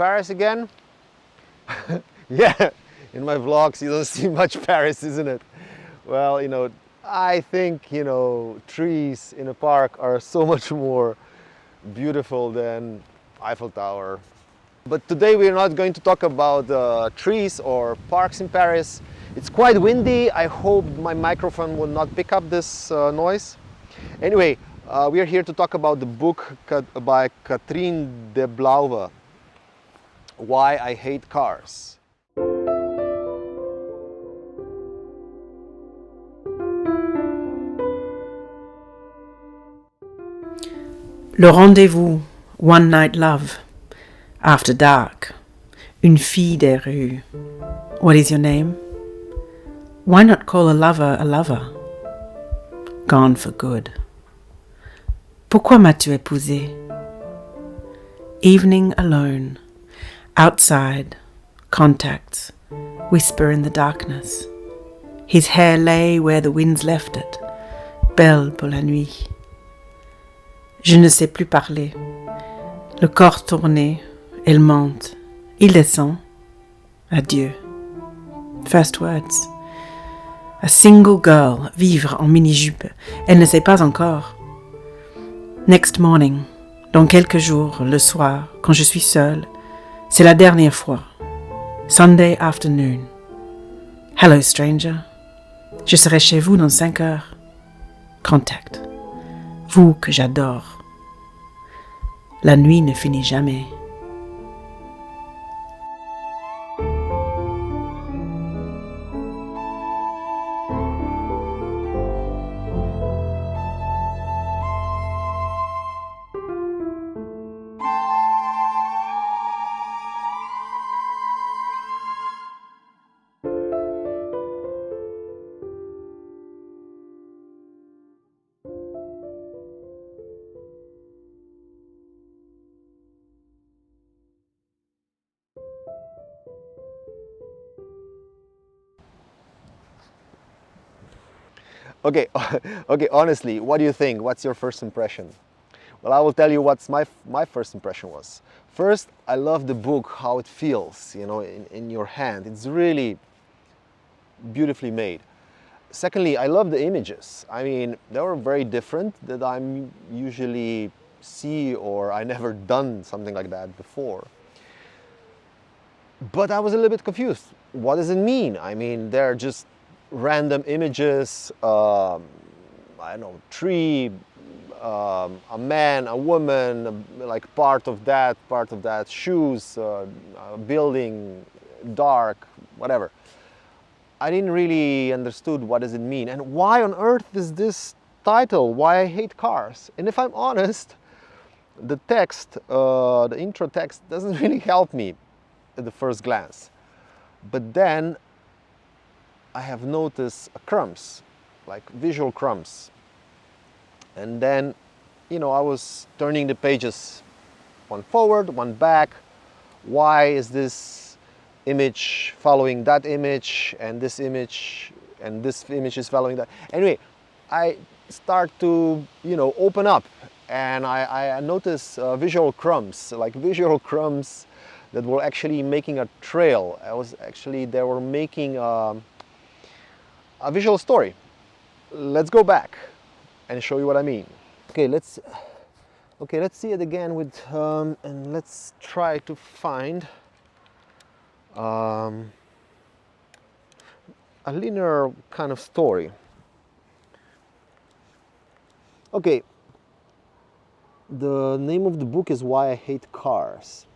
Paris again. Yeah, in my vlogs you don't see much Paris, isn't it? Well, I think, trees in a park are so much more beautiful than Eiffel Tower. But today we're not going to talk about trees or parks in Paris. It's quite windy. I hope my microphone will not pick up this noise. Anyway, we are here to talk about the book by Katrien de Blauwer, Why I Hate Cars. Le rendez-vous, one night love, after dark, une fille des rues. What is your name? Why not call a lover a lover? Gone for good. Pourquoi m'as-tu épousé? Evening alone, outside, contacts, whisper in the darkness. His hair lay where the winds left it, belle pour la nuit. Je ne sais plus parler. Le corps tourné, elle monte, il descend. Adieu. First words. A single girl, vivre en mini-jupe, elle ne sait pas encore. Next morning, dans quelques jours, le soir, quand je suis seule, c'est la dernière fois. Sunday afternoon. Hello stranger. Je serai chez vous dans 5 heures. Contact. Vous que j'adore. La nuit ne finit jamais. Okay, okay. Honestly, what do you think? What's your first impression? Well, I will tell you what's my first impression was. First, I love the book, how it feels, in your hand. It's really beautifully made. Secondly, I love the images. I mean, they were very different that I'm usually see, or I never done something like that before. But I was a little bit confused. What does it mean? I mean, they're just random images, I don't know, tree, a man, a woman, like part of that, shoes, a building, dark, whatever. I didn't really understood what does it mean and why on earth is this title, Why I Hate Cars. And if I'm honest, the text, the intro text doesn't really help me at the first glance. But then I have noticed crumbs, like visual crumbs. And then, I was turning the pages one forward, one back. Why is this image following that image, and this image is following that? Anyway, I start to, open up, and I notice visual crumbs, that were actually making a trail. They were making a visual story. Let's go back and show you what I mean. Okay, let's see it again with and let's try to find a linear kind of story. Okay, the name of the book is Why I Hate Cars.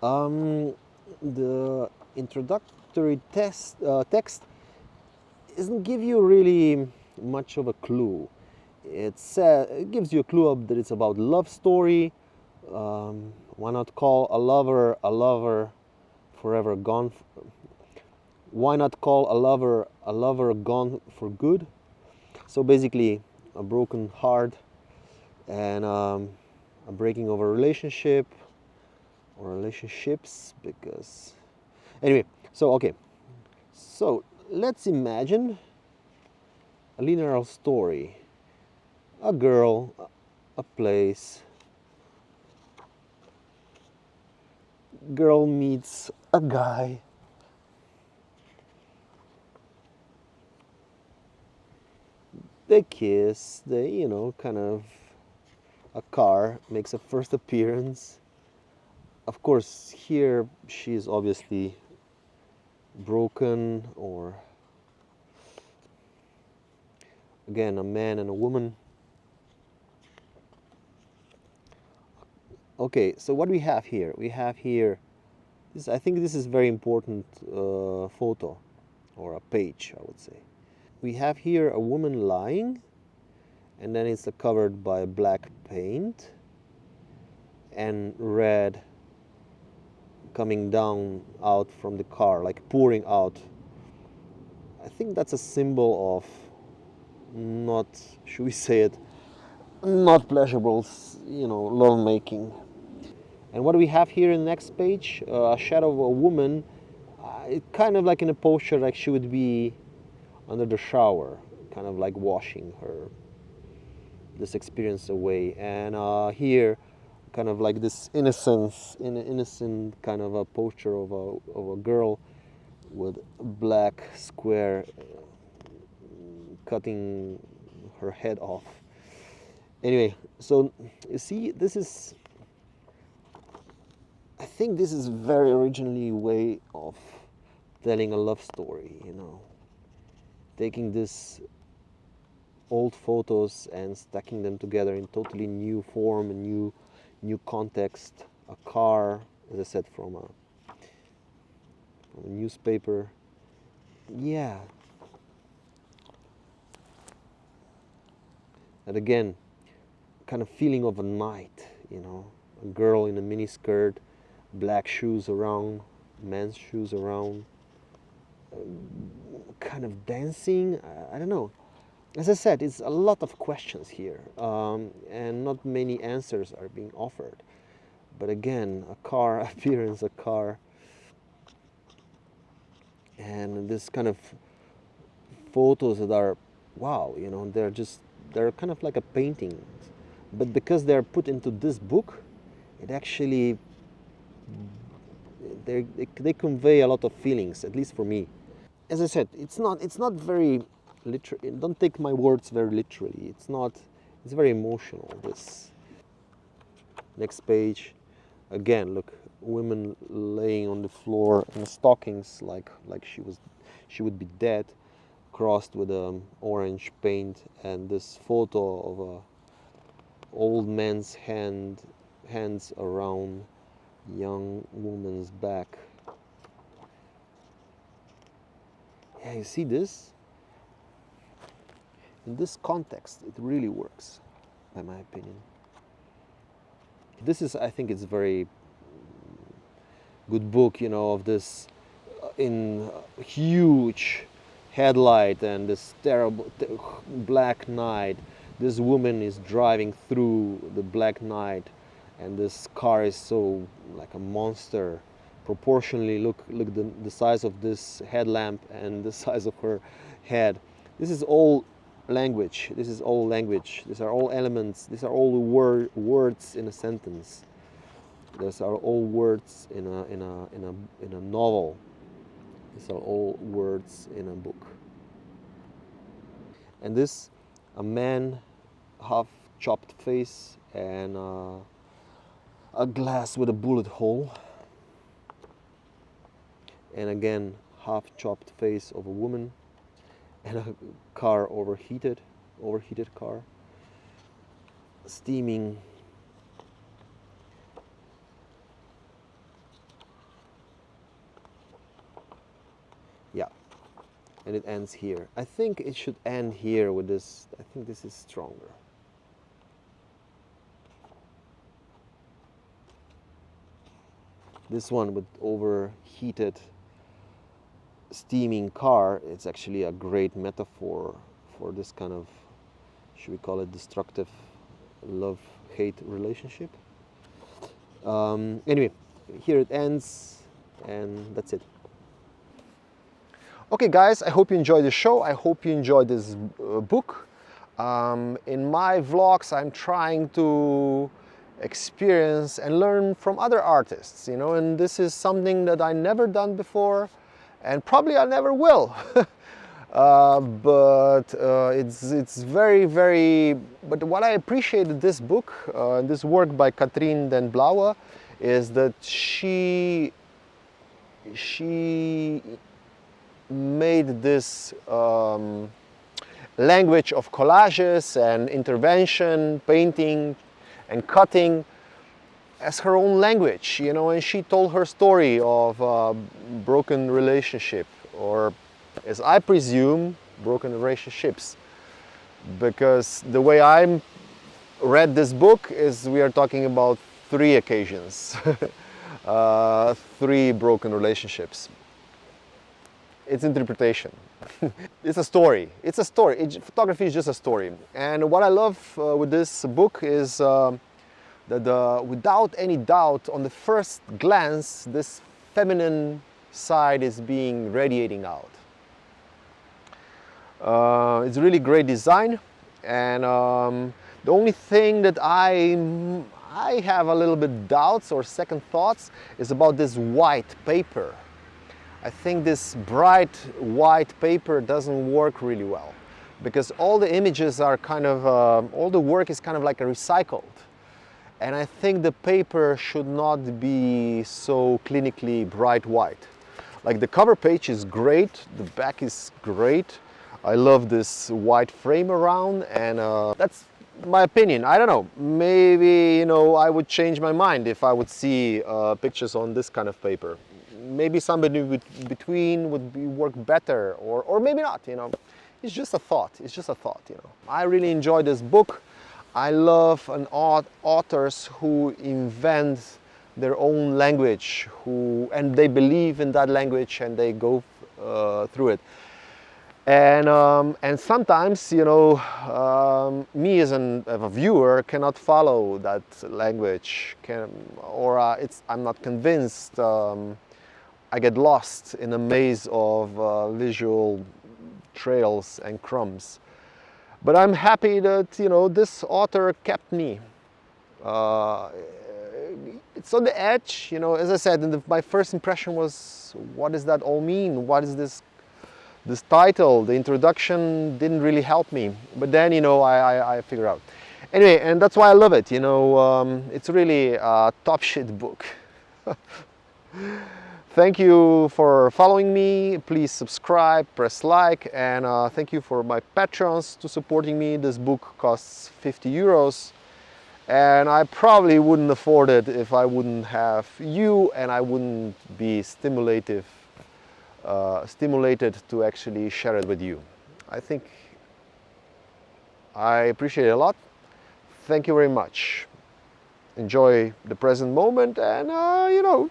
The introductory text doesn't give you really much of a clue. It gives you a clue that it's about love story. Why not call a lover forever gone? Why not call a lover gone for good? So basically, a broken heart and a breaking of a relationship or relationships. Because anyway, so let's imagine a linear story. A girl, a place, girl meets a guy. They kiss, they, you know, kind of, a car makes a first appearance. Of course, here she is obviously broken, or again, a man and a woman. Okay, so what do we have here? We have here, this, I think this is very important photo, or a page, I would say. We have here a woman lying, and then it's covered by black paint and red coming down out from the car, like pouring out. I think that's a symbol of not, should we say it, not pleasurable, you know, love making. And what do we have here in the next page? A shadow of a woman, kind of like in a posture, like she would be under the shower, kind of like washing this experience away. And here, kind of like this innocence, innocent kind of a posture of a girl with a black square cutting her head off. Anyway, so you see, this is, I think this is very originally way of telling a love story, you know, taking this old photos and stacking them together in totally new form, a new context. A car, as I said, from a newspaper. Yeah. And again, kind of feeling of a night, you know, a girl in a mini skirt, black shoes around, men's shoes around, kind of dancing. I don't know. As I said, it's a lot of questions here, and not many answers are being offered. But again, a car appearance, a car, and this kind of photos that are, wow, you know, they're kind of like a painting, but because they're put into this book, it actually, they convey a lot of feelings, at least for me. As I said, it's not very literal. Don't take my words very literally. It's very emotional. This next page, again, look, women laying on the floor in stockings, like she would be dead, crossed with orange paint, and this photo of a old man's hands around young woman's back. Yeah, you see this? In this context, it really works, by my opinion. This is, I think it's very good book, you know, of this in huge headlight and this terrible black night. This woman is driving through the black night, and this car is so like a monster. Proportionally, look the size of this headlamp and the size of her head. This is all language. This is all language. These are all elements. These are all words in a sentence. These are all words in a novel. These are all words in a book. And this, a man, half chopped face, and a glass with a bullet hole. And again, half chopped face of a woman, and a car overheated car, steaming. Yeah, and it ends here. I think it should end here with this. I think this is stronger. This one with overheated, steaming car, it's actually a great metaphor for this kind of, should we call it, destructive love-hate relationship. Anyway, here it ends, and that's it. Okay guys, I hope you enjoyed the show. I hope you enjoyed this book. In my vlogs, I'm trying to experience and learn from other artists, you know, and this is something that I never done before and probably I never will. But it's very, very, but what I appreciated this book, this work by Katrien de Blauwer, is that she made this language of collages and intervention, painting and cutting as her own language, you know, and she told her story of a broken relationship, or as I presume, broken relationships, because the way I read this book is we are talking about 3 occasions, 3 broken relationships. It's interpretation. It's a story. It's a story. Photography is just a story. And what I love with this book is that without any doubt, on the first glance, this feminine side is being radiating out. It's really great design, and the only thing that I have a little bit doubts or second thoughts is about this white paper. I think this bright white paper doesn't work really well, because all the images are kind of, all the work is kind of like a recycled. And I think the paper should not be so clinically bright white. Like the cover page is great, the back is great. I love this white frame around, and that's my opinion. I don't know, maybe, you know, I would change my mind if I would see pictures on this kind of paper. Maybe somebody between would work better, or maybe not, you know. It's just a thought, it's just a thought, you know. I really enjoyed this book. I love authors who invent their own language, and they believe in that language and they go through it. And sometimes, you know, me as a viewer cannot follow that language, I'm not convinced. I get lost in a maze of visual trails and crumbs. But I'm happy that, you know, this author kept me. It's on the edge, you know, as I said, my first impression was, what does that all mean? What is this title? The introduction didn't really help me. But then, you know, I figured out. Anyway, and that's why I love it, you know, it's really a top shit book. Thank you for following me. Please subscribe, press like, and thank you for my patrons to supporting me. This book costs 50 euros, and I probably wouldn't afford it if I wouldn't have you, and I wouldn't be stimulated to actually share it with you. I think I appreciate it a lot. Thank you very much. Enjoy the present moment, and you know.